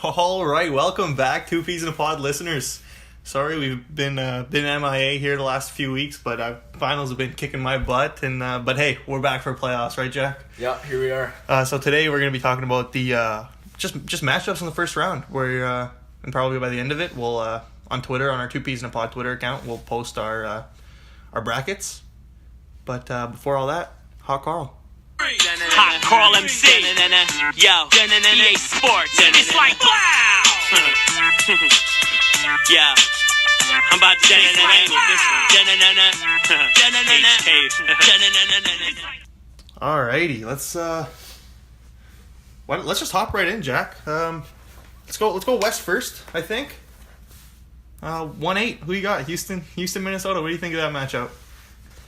All right, welcome back, Two Peas in a Pod listeners. Sorry, we've been MIA here the last few weeks, but finals have been kicking my butt. But hey, we're back for playoffs, right, Jack? Yeah, here we are. So today we're going to be talking about the just matchups in the first round. Where and probably by the end of it, we'll on Twitter, on our Two Peas in a Pod Twitter account, we'll post our brackets. But before all that, Hot Carl. Hot Carl MC. Yo, EA Sports. It's like, wow. Yeah. I'm about to change the name of this one. Alrighty, let's just hop right in, Jack. Let's go west first, I think. 1-8. Who you got? Houston, Minnesota. What do you think of that matchup?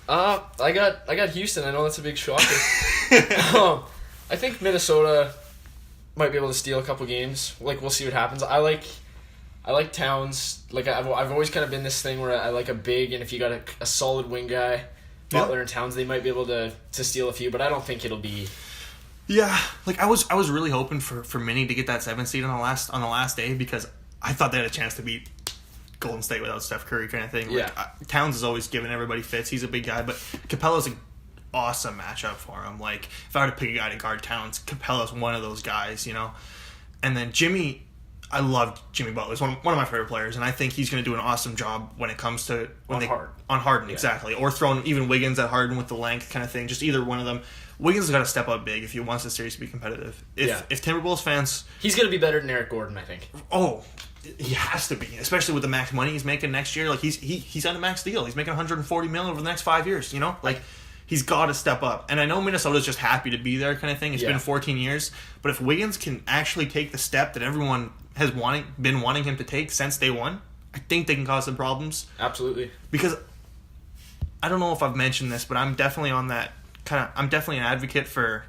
I got Houston. I know that's a big shocker. I think Minnesota might be able to steal a couple games. Like, we'll see what happens. I like Towns. Like, I've always kind of been this thing where I like a big, and if you got a solid wing guy, Butler and Towns, they might be able to steal a few, but I don't think it'll be. Yeah, like I was really hoping for Minnie to get that 7th seed on the last day, because I thought they had a chance to beat Golden State without Steph Curry, kind of thing. Yeah. Towns has always given everybody fits. He's a big guy, but Capella's an awesome matchup for him. Like, if I were to pick a guy to guard Towns, Capella's one of those guys, you know. And then Jimmy, I loved Jimmy Butler. He's one of my favorite players, and I think he's going to do an awesome job when it comes to on Harden, exactly, or throwing even Wiggins at Harden with the length kind of thing. Just either one of them. Wiggins has got to step up big if he wants the series to be competitive. If Timberwolves fans, he's going to be better than Eric Gordon, I think. Oh, he has to be, especially with the max money he's making next year. Like, he's on a max deal. He's making $140 million over the next 5 years. You know, like, he's got to step up. And I know Minnesota's just happy to be there, kind of thing. It's been 14 years, but if Wiggins can actually take the step that everyone has been wanting him to take since day one, I think they can cause some problems. Absolutely. Because I don't know if I've mentioned this, but I'm definitely on that I'm definitely an advocate for,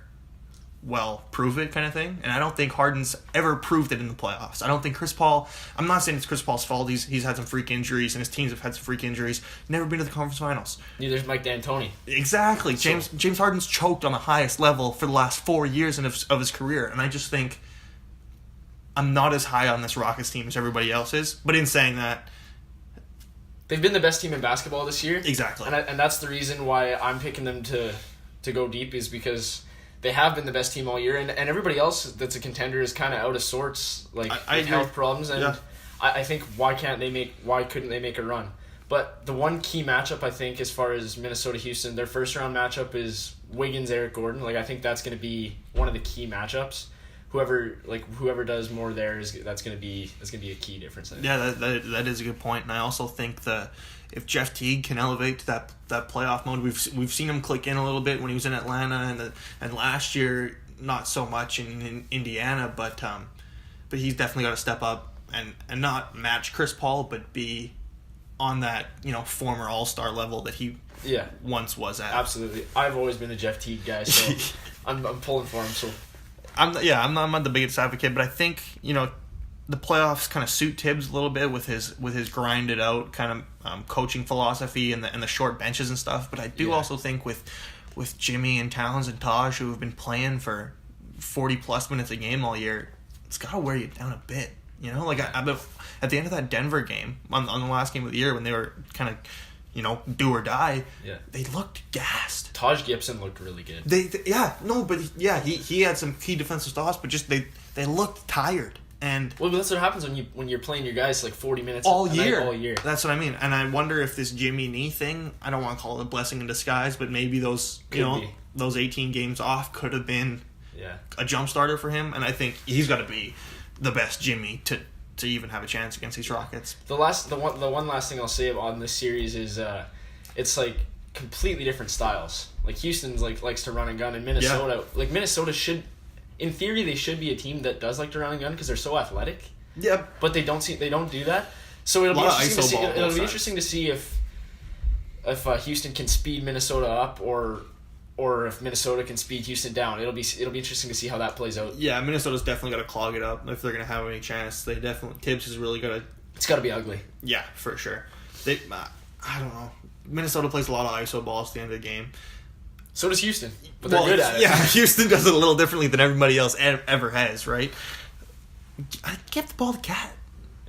well, prove it kind of thing. And I don't think Harden's ever proved it in the playoffs. I don't think Chris Paul, I'm not saying it's Chris Paul's fault. He's had some freak injuries, and his teams have had some freak injuries. Never been to the conference finals. Neither's Mike D'Antoni. Exactly. James Harden's choked on the highest level for the last 4 years of his career. And I just think I'm not as high on this Rockets team as everybody else is. But in saying that, they've been the best team in basketball this year. Exactly. And that's the reason why I'm picking them to go deep, is because they have been the best team all year, and everybody else that's a contender is kind of out of sorts, like with health problems, and I think why couldn't they make a run? But the one key matchup, I think, as far as Minnesota-Houston, their first round matchup is Wiggins-Eric Gordon. Like, I think that's going to be one of the key matchups. Whoever does more there that's going to be a key difference. Yeah, that is a good point, and I also think if Jeff Teague can elevate to that playoff mode, we've seen him click in a little bit when he was in Atlanta, and last year not so much in Indiana, but he's definitely got to step up and not match Chris Paul, but be on that, you know, former All-Star level that he once was at. Absolutely, I've always been a Jeff Teague guy, so I'm pulling for him. So. I'm not the biggest advocate, but I think, you know, the playoffs kind of suit Tibbs a little bit with his grinded out kind of coaching philosophy and the short benches and stuff. But I do also think with Jimmy and Towns and Taj, who have been playing for 40 plus minutes a game all year, it's got to wear you down a bit. You know, like at the end of that Denver game on the last game of the year, when they were kind of, you know, do or die, they looked gassed. Taj Gibson looked really good. He had some key defensive stops, but just they looked tired. And well, that's what happens when you're playing your guys like 40 minutes all year. That's what I mean. And I wonder if this Jimmy knee thing, I don't want to call it a blessing in disguise, but maybe those 18 games off could have been a jump starter for him. And I think he's got to be the best Jimmy to even have a chance against these Rockets. The one last thing I'll say on this series is it's like completely different styles. Like, Houston's likes to run and gun, and Minnesota should, in theory, they should be a team that does like to run and gun because they're so athletic. Yeah. But they don't do that. So it'll be interesting to see if Houston can speed Minnesota up or if Minnesota can speed Houston down. It'll be interesting to see how that plays out. Yeah, Minnesota's definitely got to clog it up if they're going to have any chance. Tibbs is really got to. It's got to be ugly. Yeah, for sure. I don't know. Minnesota plays a lot of ISO balls at the end of the game. So does Houston, but they're good at it. Yeah, Houston does it a little differently than everybody else ever has, right? Give the ball to Cat.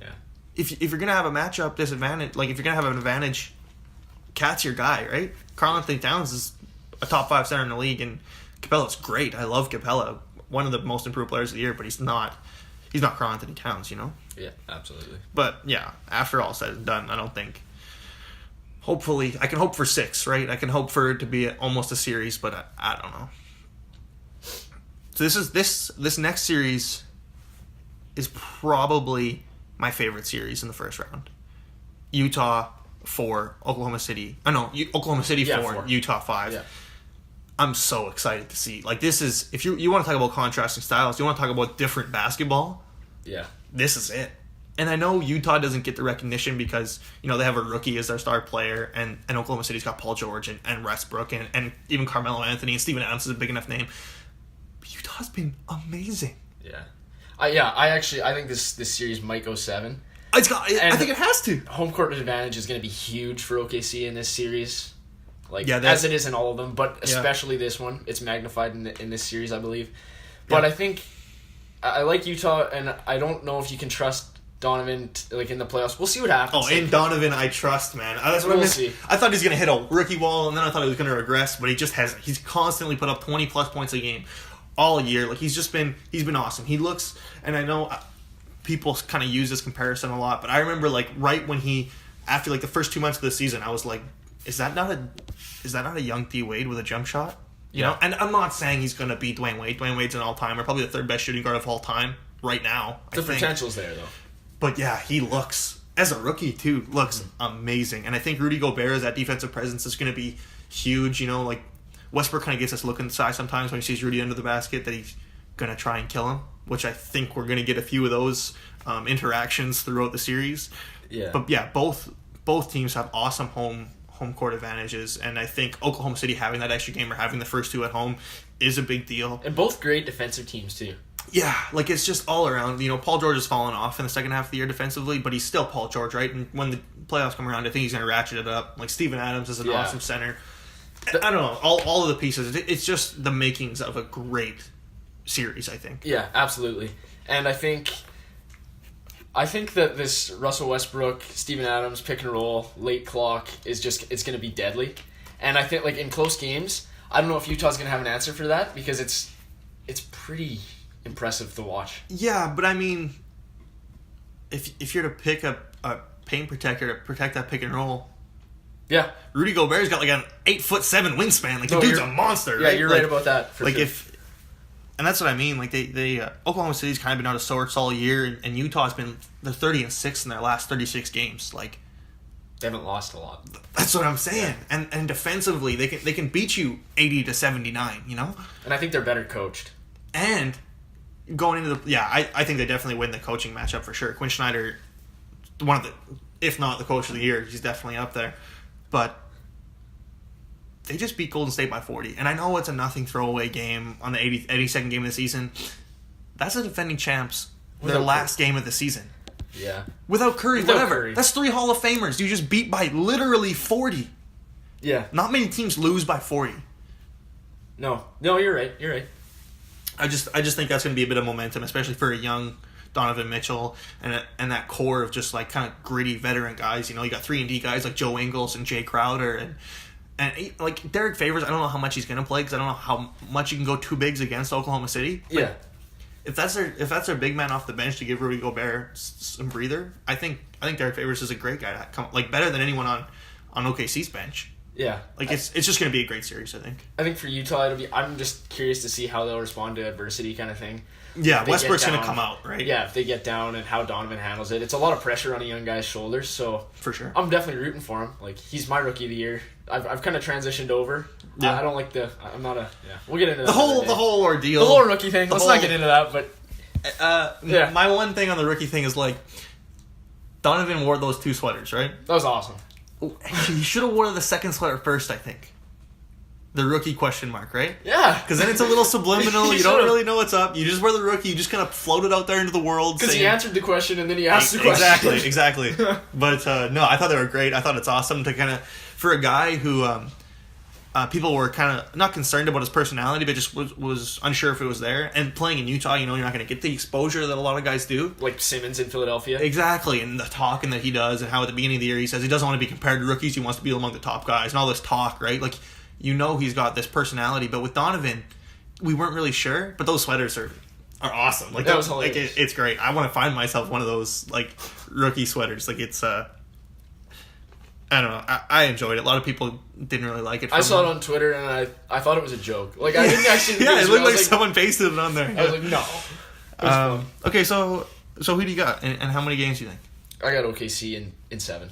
Yeah. If you're gonna have a matchup disadvantage, like if you're gonna have an advantage, Cat's your guy, right? Karl-Anthony Towns is a top 5 center in the league, and Capella's great. I love Capella, one of the most improved players of the year, but he's not Karl-Anthony Towns, you know? Yeah, absolutely. But yeah, after all said and done, I don't think. Hopefully, I can hope for 6, right? I can hope for it to be almost a series, but I don't know. So this next series is probably my favorite series in the first round. Utah 4, Oklahoma City. Oklahoma City 4, Utah 5. Yeah. I'm so excited to see. Like, this is, if you want to talk about contrasting styles, you want to talk about different basketball, yeah, this is it. And I know Utah doesn't get the recognition because, you know, they have a rookie as their star player, and Oklahoma City's got Paul George and Westbrook and even Carmelo Anthony and Steven Adams is a big enough name. But Utah's been amazing. Yeah. I think this series might go 7. I think it has to. Home court advantage is going to be huge for OKC in this series. Yeah, as it is in all of them, but especially this one. It's magnified in this series, I believe. But I think I like Utah, and I don't know if you can trust Donovan in the playoffs. We'll see what happens. Oh, in Donovan, I trust, man. That's what we'll see. I thought he was going to hit a rookie wall, and then I thought he was going to regress, but he just hasn't. He's constantly put up 20-plus points a game all year. Like, he's been awesome. He looks, and I know people kind of use this comparison a lot, but I remember, like, right when after, like, the first 2 months of the season, I was like, is that not a young D Wade with a jump shot? You know? And I'm not saying he's going to beat Dwayne Wade. Dwayne Wade's an all-timer, probably the 3rd best shooting guard of all time right now. The potential's there, though. But yeah, he looks, as a rookie too, looks amazing. And I think Rudy Gobert as that defensive presence is going to be huge. You know, like, Westbrook kind of gets us look inside sometimes when he sees Rudy under the basket that he's going to try and kill him, which I think we're going to get a few of those interactions throughout the series. Yeah. But yeah, both teams have awesome home court advantages, and I think Oklahoma City having that extra game or having the first 2 at home is a big deal. And both great defensive teams too. Yeah, like, it's just all around. You know, Paul George has fallen off in the second half of the year defensively, but he's still Paul George, right? And when the playoffs come around, I think he's going to ratchet it up. Like, Steven Adams is an awesome center. I don't know, all of the pieces. It's just the makings of a great series, I think. Yeah, absolutely. And I think that this Russell Westbrook, Steven Adams pick and roll, late clock it's going to be deadly. And I think, like, in close games, I don't know if Utah's going to have an answer for that because it's pretty impressive to watch. Yeah, but I mean, if you're to pick a paint protector to protect that pick and roll, yeah, Rudy Gobert's got like an 8'7" wingspan. Like, the dude's a monster. Yeah, right? You're like, right about that. For sure. And that's what I mean. Like, they Oklahoma City's kind of been out of sorts all year, and Utah's been 30-6 in their last 36 games. Like, they haven't lost a lot. That's what I'm saying. Yeah. And defensively, they can beat you 80-79. You know. And I think they're better coached. And going into I think they definitely win the coaching matchup for sure. Quinn Snyder, one of the, if not the coach of the year, he's definitely up there. But they just beat Golden State by 40. And I know it's a nothing throwaway game on the 82nd game of the season. That's the defending champs, their last game of the season. Yeah. Without Curry, whatever. That's 3 Hall of Famers. You just beat by literally 40. Yeah. Not many teams lose by 40. No, you're right. I just think that's going to be a bit of momentum, especially for a young Donovan Mitchell and that core of just, like, kind of gritty veteran guys. You know, you got 3-and-D guys like Joe Ingles and Jay Crowder and like Derek Favors. I don't know how much he's going to play because I don't know how much you can go 2 bigs against Oklahoma City. Yeah. If that's their big man off the bench to give Rudy Gobert some breather, I think Derek Favors is a great guy to come, like, better than anyone on OKC's bench. Yeah. Like, it's just going to be a great series, I think. I think for Utah, I'm just curious to see how they'll respond to adversity kind of thing. Yeah, Westbrook's going to come out, right? Yeah, if they get down and how Donovan handles it. It's a lot of pressure on a young guy's shoulders, so... For sure. I'm definitely rooting for him. Like, he's my rookie of the year. I've kind of transitioned over. Yeah. I don't like I'm not a... Yeah, we'll get into that. The whole ordeal. The whole rookie thing. Let's not get into that, but... Yeah. My one thing on the rookie thing is, like, Donovan wore those 2 sweaters, right? That was awesome. He should have worn the second sweater first, I think. The rookie question mark, right? Yeah. Because then it's a little subliminal. You don't really know what's up. You just wear the rookie. You just kind of float it out there into the world. Because he answered the question and then he asked the question. Exactly. But no, I thought they were great. I thought it's awesome to kind of, for a guy who people were kind of not concerned about his personality, but just was unsure if it was there. And playing in Utah, you're not going to get the exposure that a lot of guys do. Like Simmons in Philadelphia. Exactly, and the talking that he does, and how at the beginning of the year he says he doesn't want to be compared to rookies, he wants to be among the top guys, and all this talk, right? Like, he's got this personality. But with Donovan, we weren't really sure, but those sweaters are awesome. Like, that was hilarious. It's great. I want to find myself one of those, like, rookie sweaters. Like, it's I don't know. I enjoyed it. A lot of people didn't really like it. I saw it on Twitter, and I thought it was a joke. Like, I didn't actually... Yeah, it looked like someone pasted it on there. I was like, no. Okay, so who do you got, and how many games do you think? I got OKC in 7.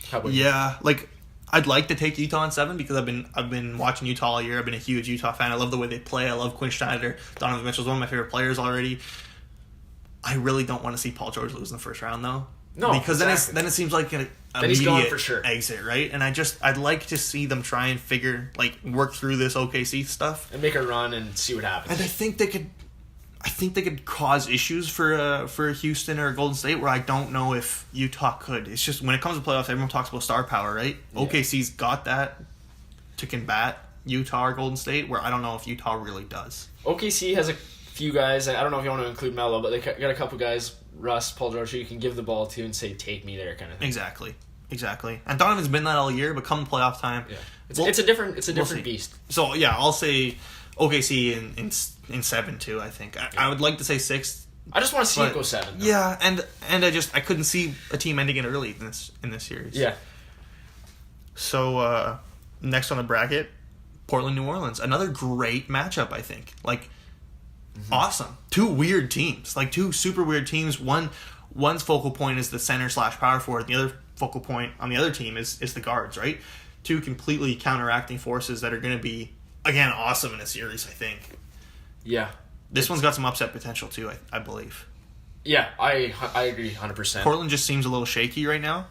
How about you? Yeah, like, I'd like to take Utah in 7 because I've been watching Utah all year. I've been a huge Utah fan. I love the way they play. I love Quinn Snyder. Donovan Mitchell's one of my favorite players already. I really don't want to see Paul George lose in the first round, though. No, because exactly. then it seems like an then he's gone for sure. Exit, right? And I'd like to see them try and work through this OKC stuff and make a run and see what happens. And I think they could cause issues for Houston or Golden State, where I don't know if Utah could. It's just when it comes to playoffs, everyone talks about star power, right? Yeah. OKC's got that to combat Utah or Golden State, where I don't know if Utah really does. OKC has a few guys. I don't know if you want to include Melo, but they got a couple guys, Russ, Paul George, who you can give the ball to and say, "Take me there," kind of thing. Exactly. And Donovan's been that all year, but come playoff time, yeah, it's a different beast. So yeah, I'll say OKC in 7 too. I think I would like to say 6. I just want to see it go 7. Though. Yeah, and I couldn't see a team ending it early in this series. Yeah. So next on the bracket, Portland, New Orleans, another great matchup. I think awesome. 2 weird teams, like 2 super weird teams. One's focal point is the center / power forward. The other focal point on the other team is the guards. Right, 2 completely counteracting forces that are going to be again awesome in a series. I think. Yeah. This one's got some upset potential too, I believe. Yeah, I agree 100%. Portland just seems a little shaky right now,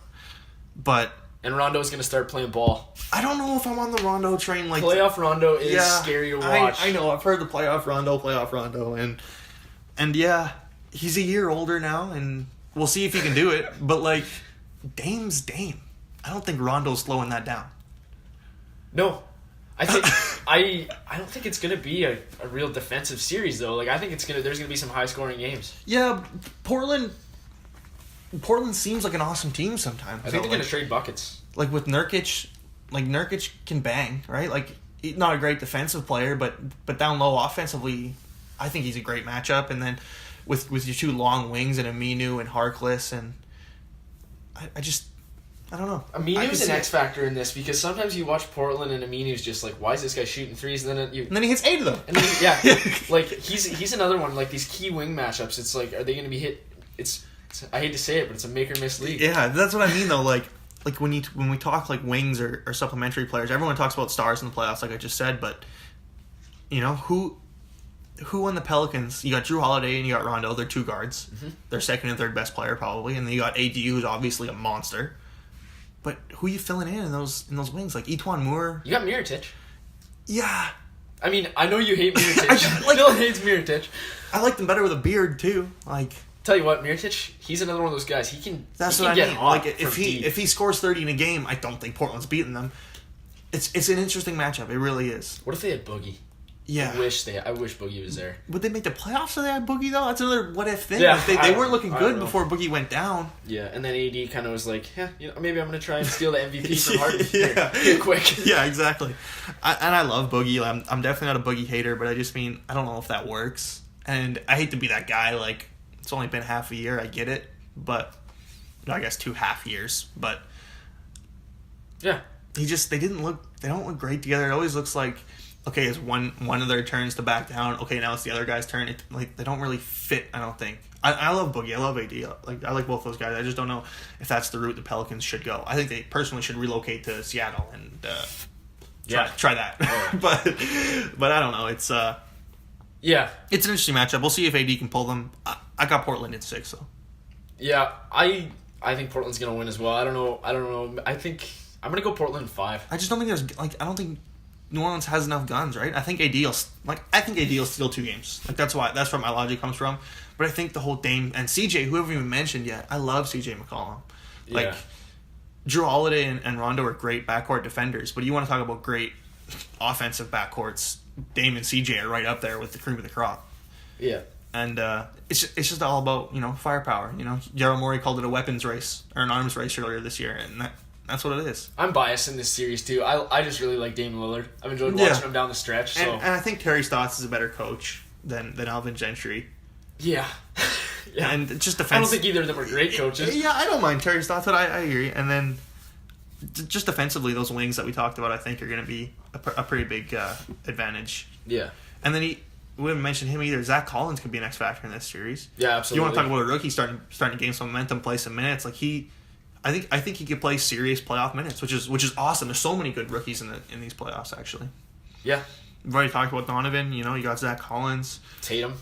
but... And Rondo's going to start playing ball. I don't know if I'm on the Rondo train. Like playoff Rondo is scary to watch. I know, I've heard the playoff Rondo, and yeah, he's a year older now, and we'll see if he can do it, but like, Dame's Dame. I don't think Rondo's slowing that down. No. I think I don't think it's gonna be a real defensive series though. Like I think there's gonna be some high scoring games. Yeah, Portland seems like an awesome team sometimes. I think they're gonna trade buckets. Like with Nurkic, Nurkic can bang, right? Like not a great defensive player, but down low offensively, I think he's a great matchup. And then with your 2 long wings and Aminu and Harkless, and I don't know. Aminu's an X factor in this because sometimes you watch Portland and Aminu's just like, why is this guy shooting threes? And then he hits 8 of them. And like he's another one. Like these key wing matchups, it's like, are they going to be hit? It's I hate to say it, but it's a make or miss league. Yeah, that's what I mean though. Like when we talk like wings or supplementary players, everyone talks about stars in the playoffs, like I just said. But who on the Pelicans? You got Drew Holiday and you got Rondo. They're 2 guards. Mm-hmm. They're second and third best player probably, and then you got AD, who's obviously a monster. But who are you filling in those wings? Like Etuan Moore? You got Mirotic. Yeah. I mean, I know you hate Mirotic. Phil hates Mirotic. I like them better with a beard too. Like, tell you what, Mirotic, he's another one of those guys. He can. That's he what can I get mean. Like if he scores 30 in a game, I don't think Portland's beating them. It's an interesting matchup. It really is. What if they had Boogie? Yeah. I wish Boogie was there. Would they make the playoffs if they had Boogie, though? That's another what-if thing. Yeah, like they weren't looking good before Boogie went down. Yeah, and then AD kind of was like, maybe I'm going to try and steal the MVP from Harden here quick. Yeah, exactly. I love Boogie. I'm definitely not a Boogie hater, but I just mean, I don't know if that works. And I hate to be that guy. Like, it's only been half a year. I get it. But, I guess 2 half years. But, yeah. they don't look great together. It always looks like, okay, it's one of their turns to back down. Okay, now it's the other guy's turn. They don't really fit, I don't think. I love Boogie. I love AD. I like both those guys. I just don't know if that's the route the Pelicans should go. I think they personally should relocate to Seattle and try that. Yeah. but I don't know. It's it's an interesting matchup. We'll see if AD can pull them. I got Portland in 6 though. Yeah, I think Portland's gonna win as well. I don't know. I think I'm gonna go Portland 5. I just don't think I don't think New Orleans has enough guns, right? I think AD will steal 2 games. That's where my logic comes from. But I think the whole Dame and CJ, who haven't even mentioned yet, I love CJ McCollum. Drew Holiday and Rondo are great backcourt defenders, but you want to talk about great offensive backcourts. Dame and CJ are right up there with the cream of the crop. Yeah. And it's just all about, firepower. Daryl Morey called it a weapons race or an arms race earlier this year, and that's what it is. I'm biased in this series too. I just really like Dame Lillard. I've enjoyed watching him down the stretch. So. And I think Terry Stotts is a better coach than Alvin Gentry. Yeah. Yeah. And just defense. I don't think either of them are great coaches. Yeah, I don't mind Terry Stotts, but I agree. And then just defensively, those wings that we talked about, I think are going to be a pretty big advantage. Yeah. And then we haven't mentioned him either. Zach Collins could be an X factor in this series. Yeah, absolutely. You want to talk about a rookie starting to gain some momentum, play some minutes. Like I think he could play serious playoff minutes, which is awesome. There's so many good rookies in these playoffs, actually. Yeah. We've already talked about Donovan. You got Zach Collins. Tatum.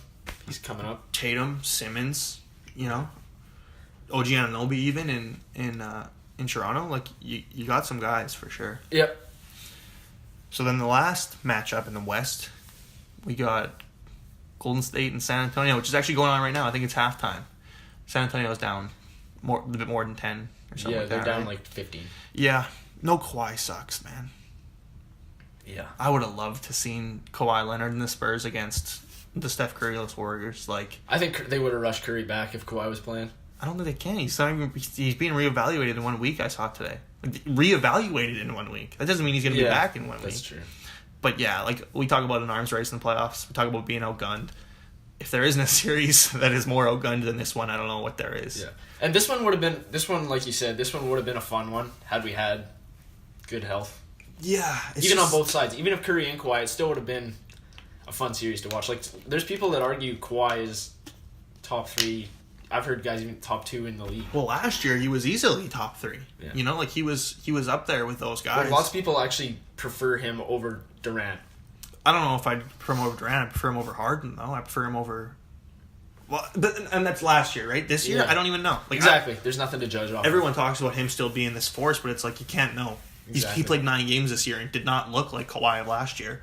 He's coming up. Tatum, Simmons, OG Anunoby even in Toronto. Like, you got some guys for sure. Yep. So then the last matchup in the West, we got Golden State and San Antonio, which is actually going on right now. I think it's halftime. San Antonio's down a bit more than 10 or something like that. Yeah, they're down right? like 15. Yeah. No Kawhi sucks, man. Yeah. I would have loved to seen Kawhi Leonard and the Spurs against the Steph Curry-less Warriors. I think they would have rushed Curry back if Kawhi was playing. I don't think they can. He's being reevaluated in 1 week, I saw today. Reevaluated in 1 week. That doesn't mean he's going to be back in 1 week. That's true. But yeah, we talk about an arms race in the playoffs. We talk about being outgunned. If there isn't a series that is more outgunned than this one, I don't know what there is. Yeah. And this one, like you said, this one would have been a fun one had we had good health. Yeah. Even on both sides. Even if Curry and Kawhi, it still would have been a fun series to watch. There's people that argue Kawhi is top 3. I've heard guys even top 2 in the league. Well, last year he was easily top 3. Yeah. He was up there with those guys. But lots of people actually prefer him over Durant. I don't know if I'd prefer him over Durant. I prefer him over Harden, though. I prefer him over... Well, and that's last year, right? This year, I don't even know. Exactly. There's nothing to judge off. Everyone talks about him still being this force, but it's you can't know. Exactly. He played 9 games this year and did not look like Kawhi of last year.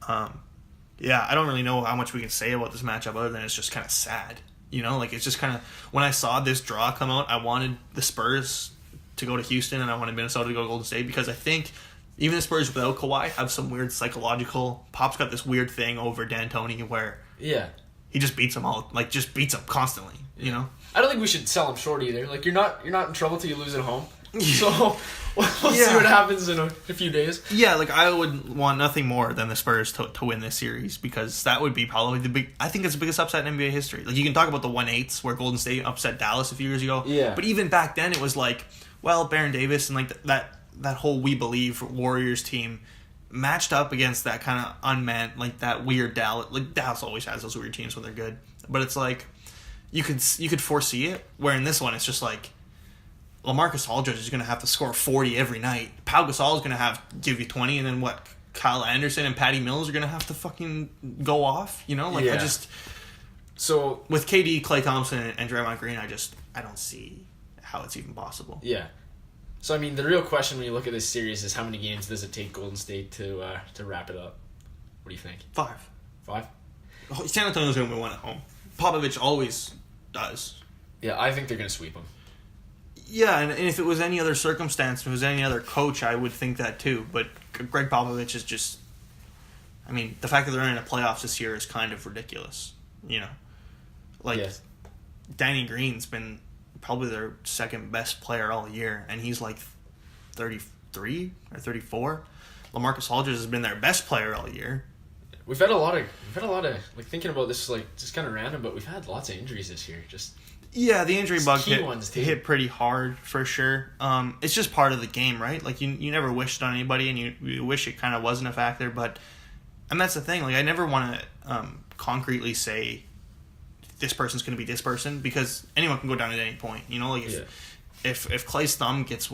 Yeah, I don't really know how much we can say about this matchup other than it's just kind of sad. It's just kind of... When I saw this draw come out, I wanted the Spurs to go to Houston and I wanted Minnesota to go to Golden State because I think even the Spurs without Kawhi have some weird psychological... Pop's got this weird thing over D'Antoni where... Yeah. He just beats them all. Just beats them constantly, I don't think we should sell him short either. You're not in trouble till you lose at home. So we'll see what happens in a few days. Yeah, I would want nothing more than the Spurs to win this series because that would be probably I think it's the biggest upset in NBA history. You can talk about the 1-8s where Golden State upset Dallas a few years ago. Yeah. But even back then it was Baron Davis and that whole We Believe Warriors team matched up against that kind of unmanned, that weird Dallas. Dallas always has those weird teams when they're good. But it's you could foresee it, where in this one it's just LaMarcus Aldridge is going to have to score 40 every night. Pau Gasol is going to give you 20, and then Kyle Anderson and Patty Mills are going to have to fucking go off. Yeah. So with KD, Klay Thompson, and Draymond Green, I don't see how it's even possible. Yeah. So the real question when you look at this series is how many games does it take Golden State to wrap it up? What do you think? 5. 5? San Antonio's going to win at home. Popovich always does. Yeah, I think they're going to sweep them. Yeah, and if it was any other circumstance, if it was any other coach, I would think that too. But Greg Popovich is just... the fact that they're in the playoffs this year is kind of ridiculous. Yes. Danny Green's been probably their second best player all year, and he's 33 or 34. LaMarcus Aldridge has been their best player all year. We've had a lot of thinking about this just kind of random, but we've had lots of injuries this year. Yeah, the injury bug hit pretty hard for sure. It's just part of the game, right? You never wish it on anybody, and you wish it kind of wasn't a factor. And that's the thing. I never want to concretely say this person's going to be this person because anyone can go down at any point. If Klay's thumb gets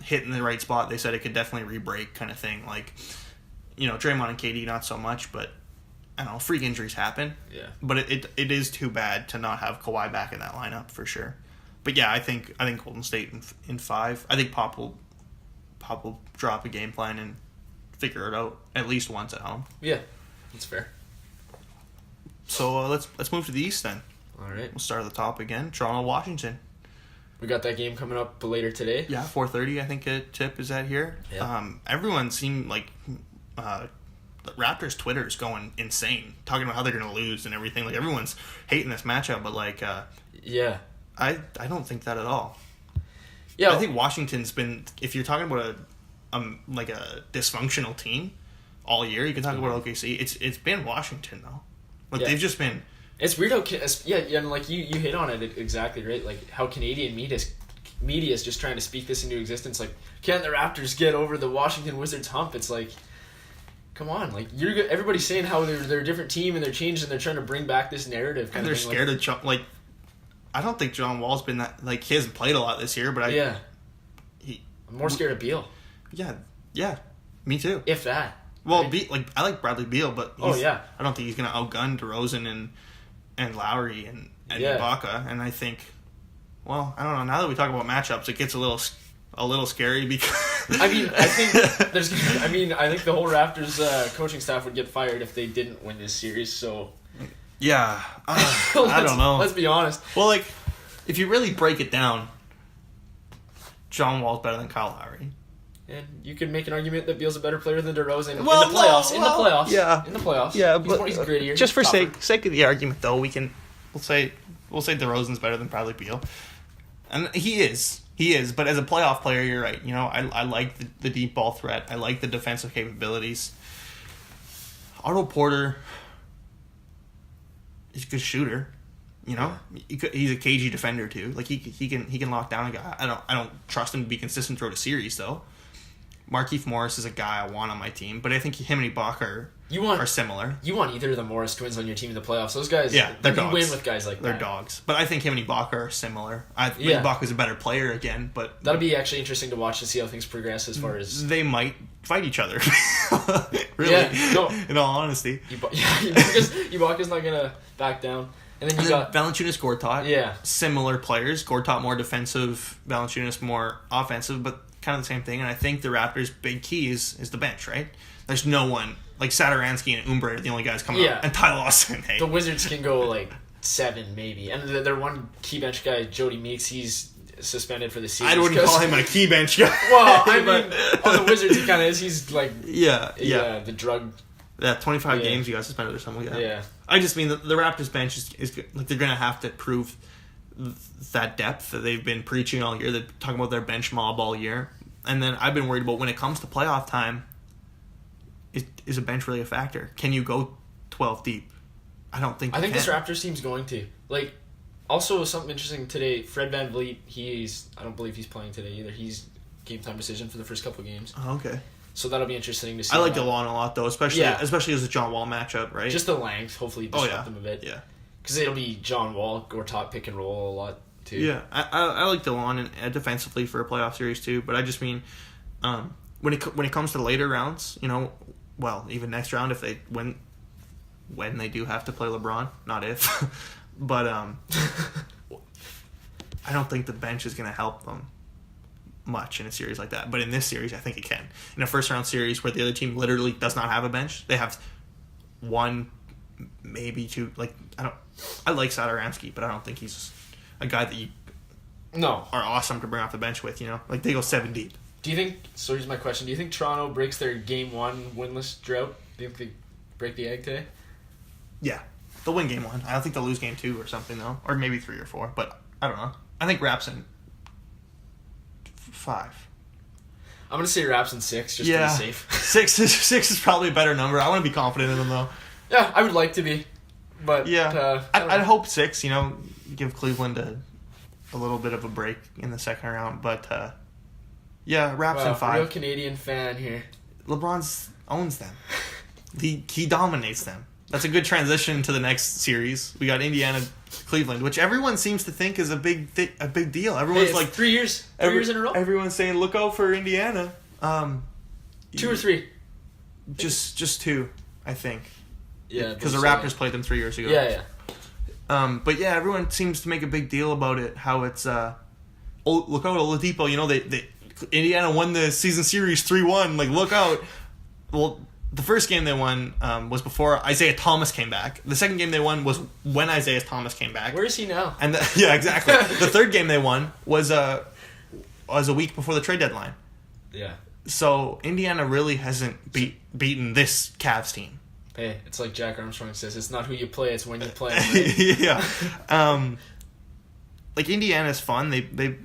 hit in the right spot, they said it could definitely re-break kind of thing. Draymond and KD not so much, but I don't know, freak injuries happen. Yeah. But it is too bad to not have Kawhi back in that lineup for sure. But yeah, I think Golden State in 5. I think Pop will drop a game plan and figure it out at least once at home. Yeah, that's fair. So let's move to the East then. All right. We'll start at the top again. Toronto, Washington. We got that game coming up later today. Yeah, 4:30. I think a tip is at here. Yeah. Everyone seemed like the Raptors Twitter is going insane, talking about how they're going to lose and everything. Like everyone's hating this matchup, but like, yeah, I don't think that at all. Yeah, I think Washington's been. If you're talking about like a dysfunctional team all year, you can talk about OKC. It's been Washington though. Like they've just been. It's weird how and like you hit on it exactly right. Like how Canadian media is just trying to speak this into existence. Like, can the Raptors get over the Washington Wizards hump? It's like, come on, like everybody's saying how they're a different team and they're changed and they're trying to bring back this narrative. And they're scared of like. I don't think John Wall's been that like he hasn't played a lot this year, but I'm more scared of Beal. Yeah, me too. If that. Well, right? I like Bradley Beal, but I don't think he's gonna outgun DeRozan and Lowry and Ibaka, and I think, well, I don't know. Now that we talk about matchups, it gets a little scary because I think the whole Raptors coaching staff would get fired if they didn't win this series. So yeah, I don't know. Let's be honest. Well, like if you really break it down, John Wall's better than Kyle Lowry. And you could make an argument that Beal's a better player than DeRozan in the playoffs. In the playoffs. Yeah, he's grittier. Just for sake of the argument, though, we'll say DeRozan's better than Bradley Beal, and he is. But as a playoff player, you're right. You know, I like the deep ball threat. I like the defensive capabilities. Otto Porter is a good shooter. You know, he's a cagey defender too. Like he can lock down a guy. I don't trust him to be consistent throughout a series though. Markieff Morris is a guy I want on my team, but I think him and Ibaka are similar. You want either of the Morris twins on your team in the playoffs. Those guys, they're dogs. Win with guys like they're that. They're dogs. But I think him and Ibaka are similar. Ibaka's a better player again, but that'll be actually interesting to watch to see how things progress as far as they might fight each other. Really, in all honesty, Ibaka's not gonna back down. And then you got Valanciunas, Gortat. Yeah, similar players. Gortat more defensive, Valanciunas more offensive, but kind of the same thing. And I think the Raptors' big key is the bench, right? There's no one like Satoransky and Oubre are the only guys coming up, and Ty Lawson. Hey. The Wizards can go like 7 maybe, and their one key bench guy, Jody Meeks, he's suspended for the season. I wouldn't call him a key bench guy. Well, I mean, on the Wizards he kind of is. He's like the drug. Yeah, 25 games you got suspended or something like that. Yeah. I just mean the Raptors bench is like they're going to have to prove that depth that they've been preaching all year. They're talking about their bench mob all year. And then I've been worried about when it comes to playoff time, is a bench really a factor? Can you go 12 deep? I don't think I think this Raptors team's going to. Like, also something interesting today, Fred VanVleet, I don't believe he's playing today either. He's game time decision for the first couple of games. Oh, okay. So that'll be interesting to see. I like DeLon a lot, though, especially as a John Wall matchup, right? Just the length, hopefully disrupt them a bit. Yeah. Because it'll be John Wall, Gortat pick and roll a lot, too. Yeah, I like DeLon and defensively for a playoff series, too. But I just mean, when it comes to later rounds, you know, well, even next round, if they when they do have to play LeBron, not if, but I don't think the bench is going to help them much in a series like that. But in this series, I think it can. In a first round series where the other team literally does not have a bench, they have one, maybe two. Like I like Satoransky, but I don't think he's a guy that you are awesome to bring off the bench with. You know, like they go 7 deep. Do you think? So here's my question: do you think Toronto breaks their Game 1 winless drought? Do you think they break the egg today? Yeah, they'll win Game 1. I don't think they'll lose Game 2 or something though, or maybe 3 or 4. But I don't know. I think Raps in 5. I'm gonna say Raps in 6, just to be safe. 6 is probably a better number. I want to be confident in them though. Yeah, I would like to be, but I'd hope 6. You know, give Cleveland a little bit of a break in the second round, but Raps in 5. Real Canadian fan here. LeBron owns them. He dominates them. That's a good transition to the next series. We got Indiana, Cleveland, which everyone seems to think is a big deal. Everyone's like 3 years, 3 years in a row. Everyone's saying look out for Indiana. 2 or 3. Just 2, I think. Yeah, because the Raptors played them 3 years ago. Yeah. But yeah, everyone seems to make a big deal about it. How it's look out Oladipo. You know they Indiana won the season series 3-1. Like look out. Well, the first game they won was before Isaiah Thomas came back. The second game they won was when Isaiah Thomas came back. Where is he now? And yeah, exactly. The third game they won was a week before the trade deadline. Yeah. So Indiana really hasn't beaten this Cavs team. Hey, it's like Jack Armstrong says, it's not who you play, it's when you play. Right? Yeah. Like, Indiana's fun. They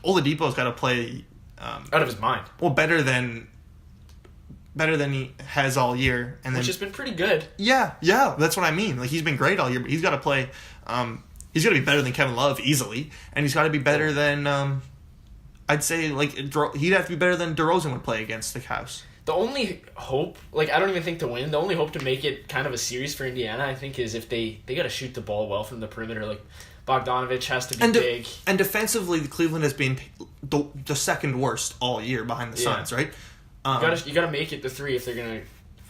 Oladipo's got to play out of his mind. Well, better than he has all year, and which has been pretty good. Yeah, that's what I mean. Like, he's been great all year, but he's got to play. He's got to be better than Kevin Love easily, and he's got to be better than. I'd say like he'd have to be better than DeRozan would play against the Cavs. The only hope, like, I don't even think to win. The only hope to make it kind of a series for Indiana, I think, is if they got to shoot the ball well from the perimeter. Like, Bogdanovich has to be big. And defensively, Cleveland has been the second worst all year behind the Suns, right? You gotta make it the three if they're gonna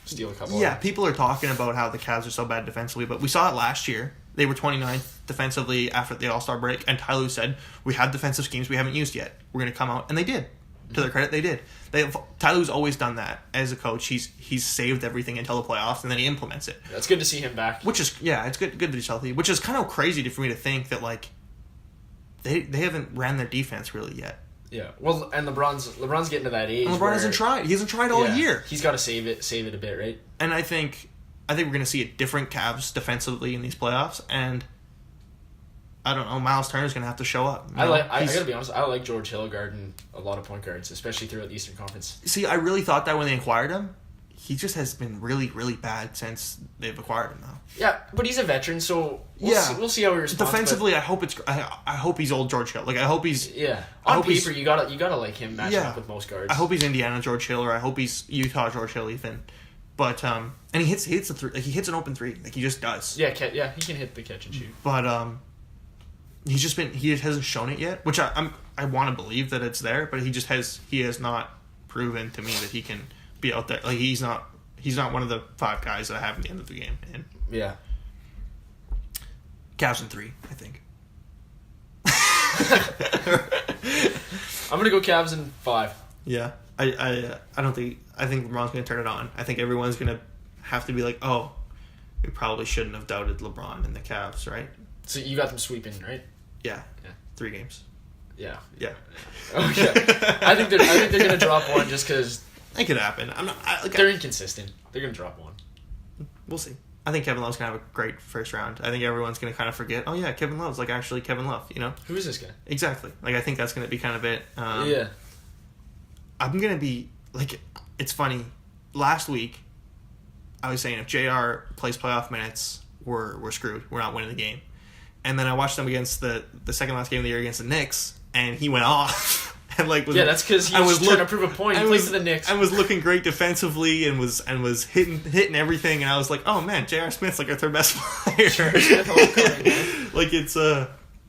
steal a couple. Yeah, people are talking about how the Cavs are so bad defensively, but we saw it last year. They were 29th defensively after the All-Star break, and Ty Lue said, we have defensive schemes we haven't used yet. We're going to come out, and they did. To their credit, they did. Ty Lue's always done that as a coach. He's saved everything until the playoffs, and then he implements it. That's good to see him back. Which is, it's good that he's healthy. Which is kind of crazy for me to think that, like, they haven't ran their defense really yet. Yeah, well, and LeBron's getting to that age. And LeBron hasn't tried. He hasn't tried all year. He's got to save it a bit, right? And I think we're going to see a different Cavs defensively in these playoffs, and I don't know, Miles Turner's going to have to show up. I got to be honest, I like George Hill guarding a lot of point guards, especially throughout the Eastern Conference. See, I really thought that when they acquired him. He just has been really, really bad since they've acquired him now. Yeah, but he's a veteran, so we'll see how he responds. Defensively, I hope he's old George Hill. Like, I hope he's on paper you gotta like him matching up with most guards. I hope he's Indiana George Hill, or I hope he's Utah George Hill even. But and he hits the three, like, he hits an open three, like, he just does. Yeah, he can hit the catch and shoot. But he hasn't shown it yet, which I want to believe that it's there, but he has not proven to me that he can be out there. Like, he's not one of the 5 guys that I have at the end of the game. And yeah. Cavs in 3, I think. I'm gonna go Cavs in 5. Yeah. I think LeBron's gonna turn it on. I think everyone's gonna have to be like, oh, we probably shouldn't have doubted LeBron and the Cavs, right? So you got them sweeping, right? Yeah. 3 games. Yeah. Yeah. Okay. I think they're gonna drop one just because. It could happen. They're inconsistent. They're going to drop one. We'll see. I think Kevin Love's going to have a great first round. I think everyone's going to kind of forget, oh, yeah, Kevin Love's, like, actually Kevin Love, you know? Who is this guy? Exactly. Like, I think that's going to be kind of it. Yeah. I'm going to be, like, it's funny. Last week, I was saying if JR plays playoff minutes, we're screwed. We're not winning the game. And then I watched them against the second last game of the year against the Knicks, and he went off. And that's because he was trying to prove a point. He plays for the Knicks. And was looking great defensively and was hitting everything. And I was like, oh man, J.R. Smith's like our third best player. Like, it's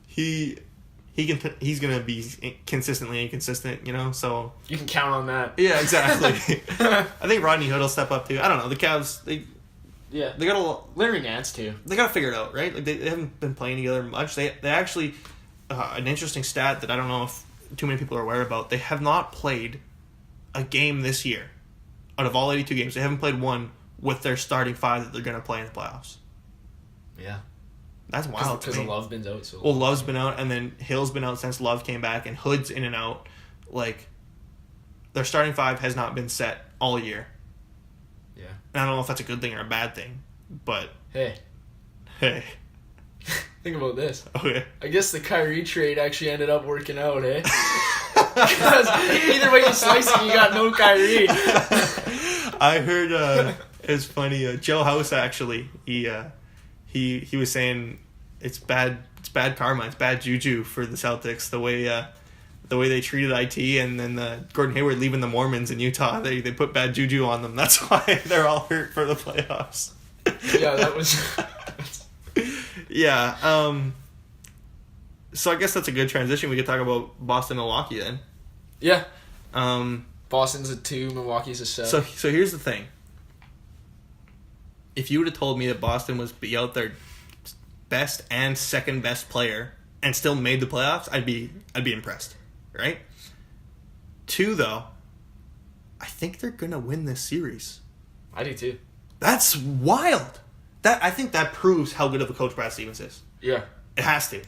he's gonna be consistently inconsistent, you know. So you can count on that. Yeah, exactly. I think Rodney Hood will step up too. I don't know. The Cavs, they got Larry Nance too. They got to figure it out, right? Like, they haven't been playing together much. They actually an interesting stat that I don't know if too many people are aware about. They have not played a game this year. Out of all 82 games, they haven't played one with their starting 5 that they're going to play in the playoffs. Yeah. That's wild to me. Because Love's been out. Well, Love's been out, and then Hill's been out since Love came back, and Hood's in and out. Like, their starting 5 has not been set all year. Yeah. And I don't know if that's a good thing or a bad thing, but... Hey. Think about this. Okay. I guess the Kyrie trade actually ended up working out, eh? Because either way you slice it, you got no Kyrie. I heard it's funny. Joe House actually he was saying it's bad karma, it's bad juju for the Celtics the way they treated IT, and then Gordon Hayward leaving the Mormons in Utah. They put bad juju on them. That's why they're all hurt for the playoffs. Yeah, that was. Yeah. So I guess that's a good transition. We could talk about Boston, Milwaukee then. Yeah. Boston's a 2, Milwaukee's a 7. So here's the thing. If you would have told me that Boston was be out their best and second best player and still made the playoffs, I'd be impressed, right? 2 though, I think they're gonna win this series. I do too. That's wild. I think that proves how good of a coach Brad Stevens is. Yeah. It has to.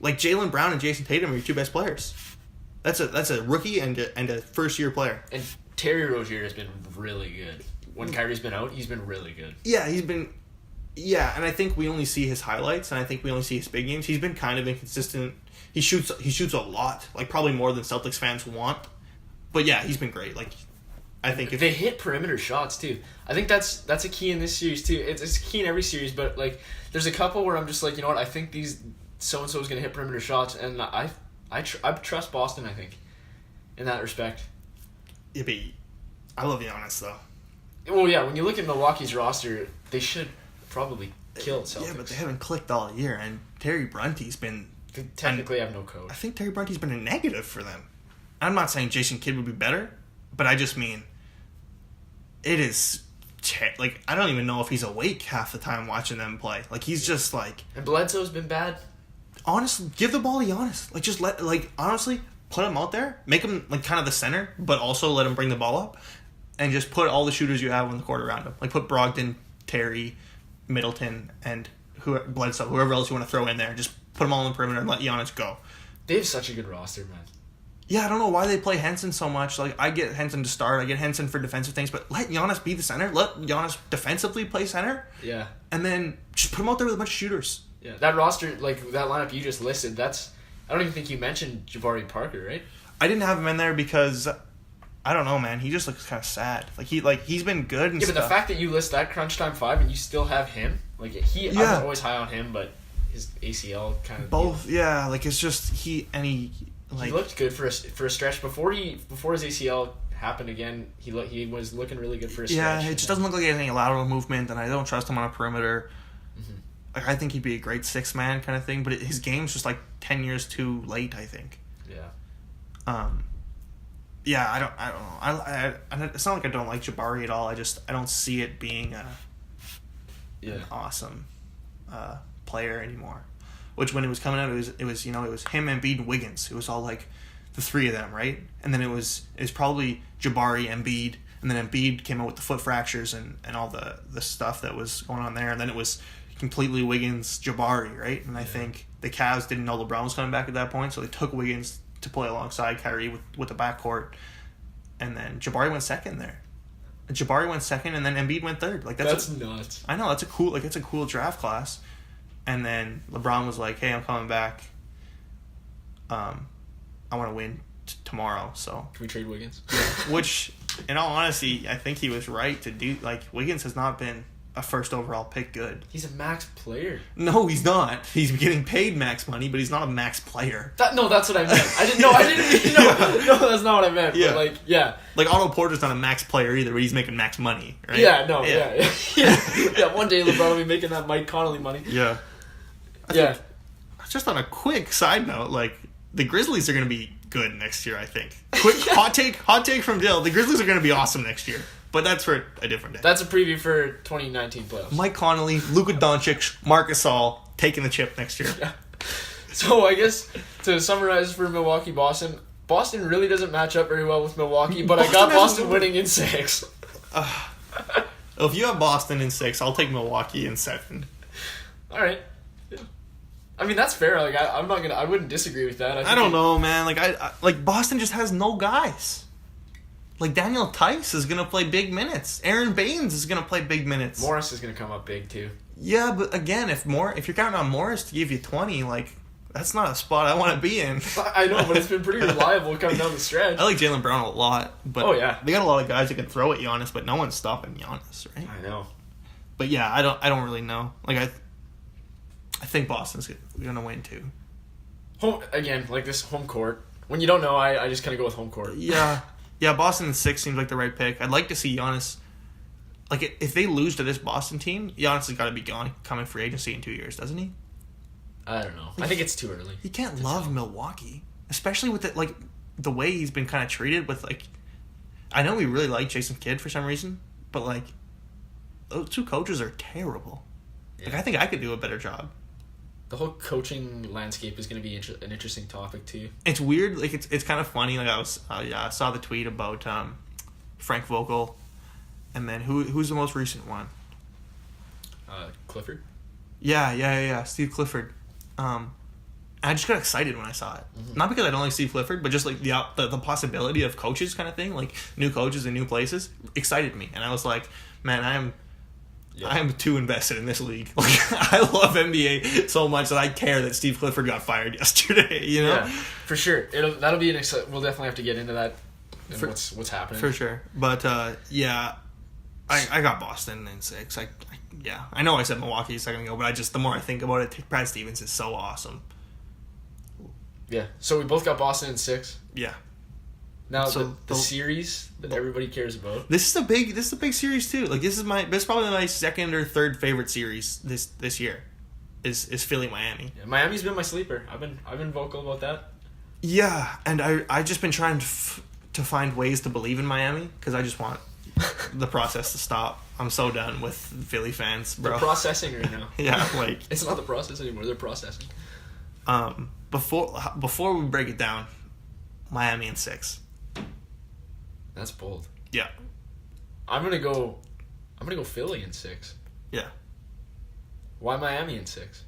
Like Jaylen Brown and Jason Tatum are your two best players. That's a rookie and a first-year player. And Terry Rozier has been really good. When Kyrie's been out, he's been really good. Yeah, and I think we only see his highlights, and I think we only see his big games. He's been kind of inconsistent. He shoots a lot, like probably more than Celtics fans want. But yeah, he's been great. Like, I think they hit perimeter shots too. I think that's a key in this series too. It's a key in every series, but like there's a couple where I'm just like, you know what? I think these so and so is gonna hit perimeter shots, and I trust Boston. I think in that respect. Yeah, but I love Giannis though. Well, yeah. When you look at Milwaukee's roster, they should probably kill Celtics. Yeah, but they haven't clicked all year, and Terry Brunty's been. They technically have no coach. I think Terry Brunty's been a negative for them. I'm not saying Jason Kidd would be better, but I just mean it is like I don't even know if he's awake half the time watching them play. Like he's just like. And Bledsoe's been bad. Honestly, give the ball to Giannis. Like just honestly put him out there, make him like kind of the center, but also let him bring the ball up, and just put all the shooters you have on the court around him. Like put Brogdon, Terry, Middleton, and Bledsoe, whoever else you want to throw in there. Just put them all on the perimeter and let Giannis go. They have such a good roster, man. Yeah, I don't know why they play Henson so much. Like, I get Henson to start. I get Henson for defensive things. But let Giannis be the center. Let Giannis defensively play center. Yeah. And then just put him out there with a bunch of shooters. Yeah, that roster, like, that lineup you just listed, that's... I don't even think you mentioned Jabari Parker, right? I didn't have him in there because... I don't know, man. He just looks kind of sad. He's been good and stuff. Yeah, but the fact that you list that crunch time 5 and you still have him... Like, I was always high on him, but his ACL kind of... Both, yeah. Like, it's just... He looked good for a stretch before his ACL happened again. He was looking really good for a stretch. Yeah, it just doesn't look like he has any lateral movement, and I don't trust him on a perimeter. Mm-hmm. Like I think he'd be a great 6-man kind of thing, but his game's just like 10 years too late. I think. Yeah. Yeah, I don't know. It's not like I don't like Jabari at all. I don't see it being an awesome player anymore. Which when it was coming out, it was him, Embiid, and Wiggins. It was all like the three of them, right? And then it was probably Jabari, Embiid, and then Embiid came out with the foot fractures and all the stuff that was going on there, and then it was completely Wiggins, Jabari, right? And I think the Cavs didn't know LeBron was coming back at that point, so they took Wiggins to play alongside Kyrie with the backcourt, and then Jabari went second there. Jabari went second, and then Embiid went third. Like that's nuts. I know it's a cool draft class. And then LeBron was like, "Hey, I'm coming back. I want to win tomorrow." So can we trade Wiggins? Which, in all honesty, I think he was right to do. Like Wiggins has not been a first overall pick good. He's a max player. No, he's not. He's getting paid max money, but he's not a max player. That's what I meant. I didn't. No, that's not what I meant. Yeah. But Like Otto Porter's not a max player either, but he's making max money, right? Yeah. No. Yeah. One day LeBron will be making that Mike Conley money. Yeah. Yeah. Just on a quick side note, like the Grizzlies are going to be good next year. I think. Quick hot take from Dill. The Grizzlies are going to be awesome next year. But that's for a different day. That's a preview for 2019 playoffs. Mike Conley, Luka Doncic, Marc Gasol taking the chip next year. Yeah. So I guess to summarize for Milwaukee, Boston really doesn't match up very well with Milwaukee, but I got Boston winning in 6. If you have Boston in 6, I'll take Milwaukee in 7. All right. Yeah. I mean that's fair. Like I wouldn't disagree with that. I don't know, man. Like like Boston just has no guys. Like, Daniel Tice is going to play big minutes. Aaron Baines is going to play big minutes. Morris is going to come up big, too. Yeah, but again, if you're counting on Morris to give you 20, like, that's not a spot I want to be in. I know, but it's been pretty reliable coming down the stretch. I like Jaylen Brown a lot, but they got a lot of guys that can throw at Giannis, but no one's stopping Giannis, right? I know. But yeah, I don't really know. Like, I think Boston's going to win, too. Again, like this home court. When you don't know, I just kind of go with home court. Yeah. Yeah, Boston in 6 seems like the right pick. I'd like to see Giannis. Like, if they lose to this Boston team, Giannis has got to be coming free agency in 2 years, doesn't he? I don't know. I think it's too early. He can't love Milwaukee, especially with the way he's been kind of treated with like. I know we really like Jason Kidd for some reason, but like, those two coaches are terrible. Yeah. Like I think I could do a better job. The whole coaching landscape is going to be an interesting topic too. It's weird, like it's kind of funny. Like I saw the tweet about Frank Vogel And then who's the most recent one? Clifford. Yeah. Steve Clifford. I just got excited when I saw it. Mm-hmm. Not because I don't like Steve Clifford, but just like the possibility of coaches kind of thing, like new coaches in new places, excited me. And I was like, man, I am too invested in this league. Like, I love NBA so much that I care that Steve Clifford got fired yesterday. You know, yeah, for sure. That'll be we'll definitely have to get into that. And what's happening for sure. But yeah, I got Boston in 6. I know I said Milwaukee a second ago, but the more I think about it, Brad Stevens is so awesome. Yeah. So we both got Boston in 6. Yeah. Now the series that everybody cares about. This is a big series too. Like this is probably my second or third favorite series this year. Is Philly Miami. Yeah, Miami's been my sleeper. I've been vocal about that. Yeah, and I just been trying to find ways to believe in Miami because I just want the process to stop. I'm so done with Philly fans, bro. They're processing right now. Yeah, like it's not the process anymore. They're processing. Before we break it down, Miami in 6. That's bold. Yeah. I'm gonna go Philly in 6. Yeah. Why Miami in 6?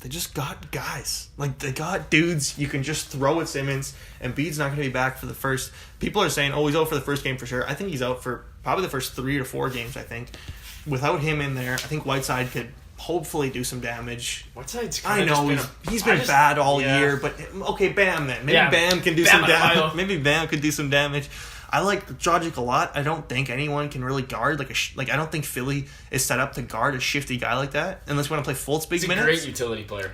They just got guys. Like, they got dudes you can just throw at Simmons. Embiid's not going to be back for the first... People are saying, he's out for the first game for sure. I think he's out for probably the first 3 or 4 games, I think. Without him in there, I think Whiteside could hopefully do some damage. Whiteside's kind of he's been bad all year, but... Okay, Bam then. Maybe Bam can do some damage. Maybe Bam could do some damage. I like Dragic a lot. I don't think anyone can really guard I don't think Philly is set up to guard a shifty guy like that unless you want to play Fultz big minutes. He's a great utility player.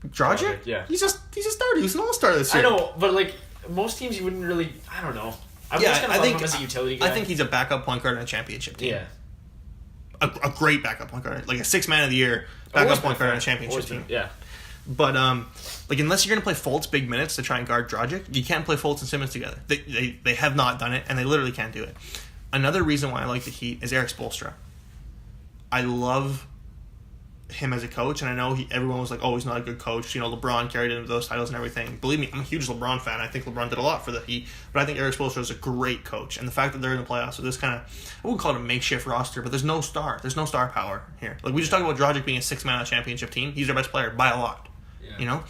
Dragic? Yeah. He's a starter. He was an all-star this year. I know, but like most teams you wouldn't really. I don't know. I think him as a utility guy. I think he's a backup point guard on a championship team. Yeah. A great backup point guard, like a 6th man of the year backup point guard on a championship team. Yeah. But unless you're gonna play Fultz big minutes to try and guard Dragic, you can't play Fultz and Simmons together. They have not done it, and they literally can't do it. Another reason why I like the Heat is Erik Spoelstra. I love him as a coach, and I know everyone was like, "Oh, he's not a good coach." You know, LeBron carried him to those titles and everything. Believe me, I'm a huge LeBron fan. I think LeBron did a lot for the Heat, but I think Erik Spoelstra is a great coach, and the fact that they're in the playoffs with this kind of, I wouldn't call it a makeshift roster, but there's no star power here. Like we just talked about Dragic being a 6th man on a championship team. He's their best player by a lot. You know,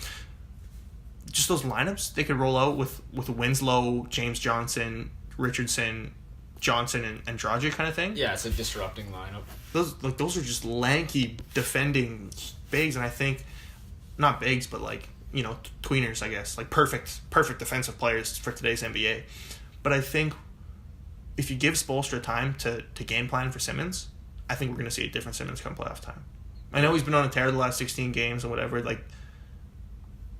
just those lineups they could roll out with Winslow, James Johnson, Richardson, Johnson, and Dragic kind of thing. Yeah, it's a disrupting lineup. Those are just lanky defending bigs, and I think not bigs, but tweeners, I guess, like perfect defensive players for today's NBA. But I think if you give Spoelstra time to game plan for Simmons, I think we're going to see a different Simmons come playoff time. I know he's been on a tear the last 16 games and whatever,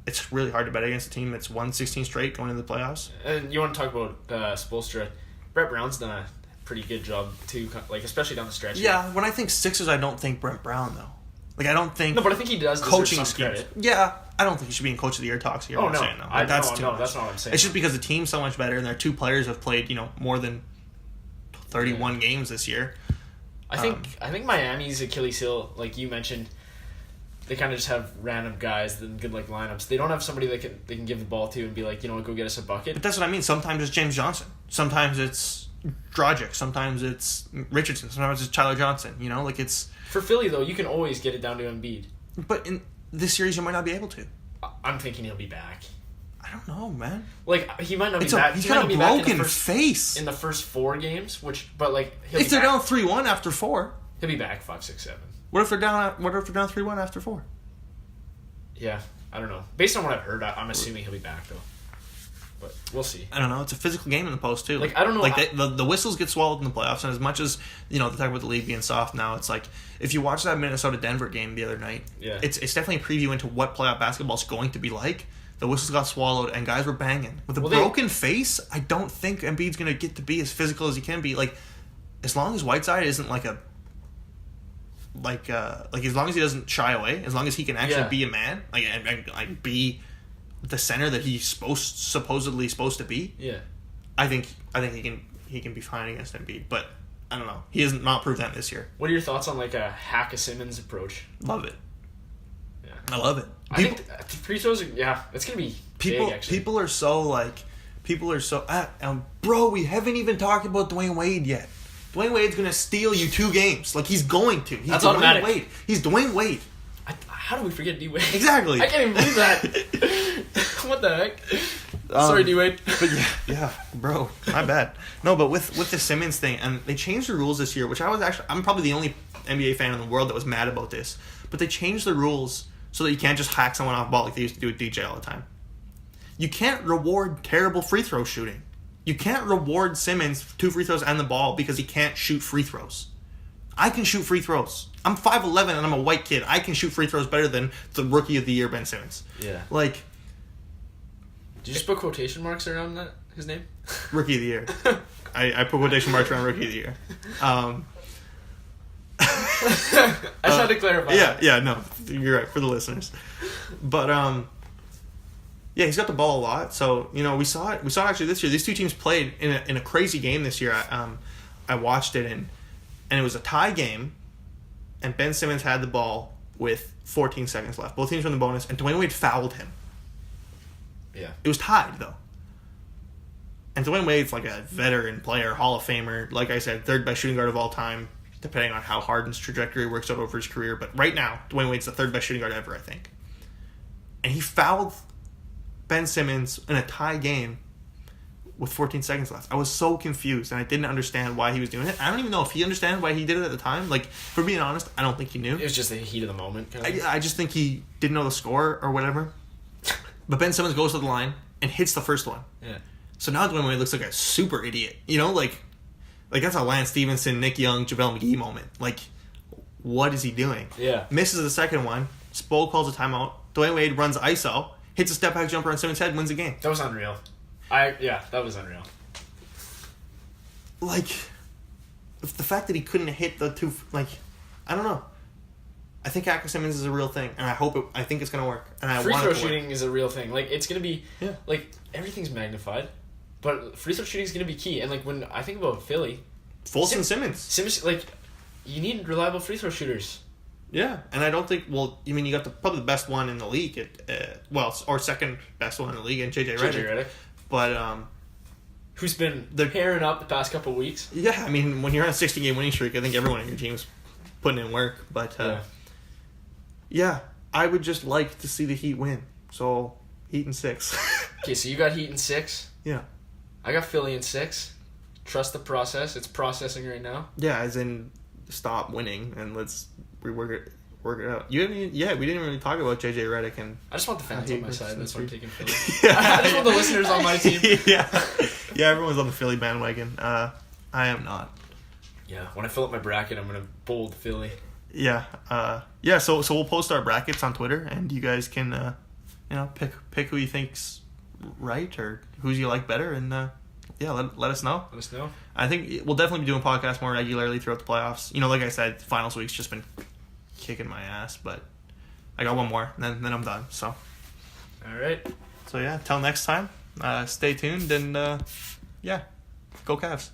it's really hard to bet against a team that's won 16 straight going into the playoffs. And you want to talk about Spoelstra? Brett Brown's done a pretty good job too, especially down the stretch. Yeah, when I think Sixers, I don't think Brett Brown though. I don't think. No, but I think he does coaching some credit. Yeah, I don't think he should be in Coach of the Year talks here. Oh no, saying, no. That's too much. That's not what I'm saying. It's just because the team's so much better, and their 2 players have played more than 31 games this year. I think Miami's Achilles heel, like you mentioned. They kind of just have random guys that good lineups. They don't have somebody they can give the ball to and be like, go get us a bucket. But that's what I mean. Sometimes it's James Johnson. Sometimes it's Dragic. Sometimes it's Richardson. Sometimes it's Tyler Johnson. It's for Philly though. You can always get it down to Embiid. But in this series, you might not be able to. I'm thinking he'll be back. I don't know, man. He might not be back. He's got a broken face in the first 4 games. If they're down 3-1 after 4, he'll be back 5, 6, 7. What if they're down 3-1 after 4? Yeah, I don't know. Based on what I've heard, I'm assuming he'll be back though. But we'll see. I don't know. It's a physical game in the post too. I don't know. The whistles get swallowed in the playoffs, and as much as they talk about the league being soft now, it's like if you watch that Minnesota Denver game the other night, it's definitely a preview into what playoff basketball is going to be like. The whistles got swallowed, and guys were banging with a broken face. I don't think Embiid's going to get to be as physical as he can be. As long as Whiteside isn't as long as he doesn't shy away, as long as he can actually be a man, and be the center that he's supposedly supposed to be. Yeah, I think he can be fine against Embiid, but I don't know. He has not proved that this year. What are your thoughts on a hack a Simmons approach? Love it. Yeah, I love it. I think free throws. Yeah, it's gonna be big, actually. People are so bro. We haven't even talked about Dwayne Wade yet. Dwayne Wade's going to steal you 2 games. Like, he's going to. He's That's Dwayne automatic. Wade. He's Dwayne Wade. How do we forget D-Wade? Exactly. I can't even believe that. What the heck? Sorry, D-Wade. But yeah, bro, my bad. No, but with the Simmons thing, and they changed the rules this year, which I'm probably the only NBA fan in the world that was mad about this. But they changed the rules so that you can't just hack someone off ball like they used to do with DJ all the time. You can't reward terrible free throw shooting. You can't reward Simmons 2 free throws and the ball because he can't shoot free throws. I can shoot free throws. I'm 5'11" and I'm a white kid. I can shoot free throws better than the rookie of the year, Ben Simmons. Yeah. Like, did you just put quotation marks around that? His name? Rookie of the year. I put quotation marks around rookie of the year. I just had to clarify. Yeah, no, you're right for the listeners. But yeah, he's got the ball a lot. So we saw it. We saw it actually this year. These 2 teams played in a crazy game this year. I watched it and it was a tie game, and Ben Simmons had the ball with 14 seconds left. Both teams were in the bonus, and Dwayne Wade fouled him. Yeah, it was tied though. And Dwayne Wade's like a veteran player, Hall of Famer. Like I said, 3rd best shooting guard of all time, depending on how Harden's trajectory works out over his career. But right now, Dwayne Wade's the 3rd best shooting guard ever, I think. And he fouled Ben Simmons in a tie game with 14 seconds left. I was so confused, and I didn't understand why he was doing it. I don't even know if he understood why he did it at the time. Like, for being honest, I don't think he knew. It was just the heat of the moment. I just think he didn't know the score or whatever. But Ben Simmons goes to the line and hits the first one. Yeah. So now Dwayne Wade looks like a super idiot. Like that's a Lance Stevenson, Nick Young, JaVale McGee moment. Like, what is he doing? Yeah. Misses the second one. Spo calls a timeout. Dwayne Wade runs ISO, hits a step back jumper on Simmons' head, wins the game. That was unreal. That was unreal. Like, the fact that he couldn't hit the 2, like, I don't know. I think Hacker Simmons is a real thing, and I think it's gonna work. And I free want throw it to shooting work. is a real thing. Like, it's gonna be Yeah. Everything's magnified, but free throw shooting is gonna be key. And when I think about Philly, Fulton Simmons. Simmons, you need reliable free throw shooters. Yeah, and I don't think. Well, you got probably the best one in the league or second best one in the league in JJ Redick. But who's been pairing up the past couple of weeks? Yeah, when you're on a 60-game winning streak, I think everyone on your team's putting in work. But yeah, I would just like to see the Heat win. So Heat in 6. Okay, so you got Heat in 6. Yeah. I got Philly in 6. Trust the process. It's processing right now. Yeah, as in stop winning and let's work it out. We didn't even really talk about JJ Redick and. I just want the fans on my side. That's why I'm taking Philly. I just want the listeners on my team. Yeah, everyone's on the Philly bandwagon. I am not. Yeah, when I fill up my bracket, I'm gonna bold Philly. Yeah, So we'll post our brackets on Twitter, and you guys can, pick who you think's right or who you like better, and let us know. Let us know. I think we'll definitely be doing podcasts more regularly throughout the playoffs. Like I said, finals week's just been kicking my ass, but I got one more, and then I'm done. So. All right. So yeah, till next time. Stay tuned, and go Cavs.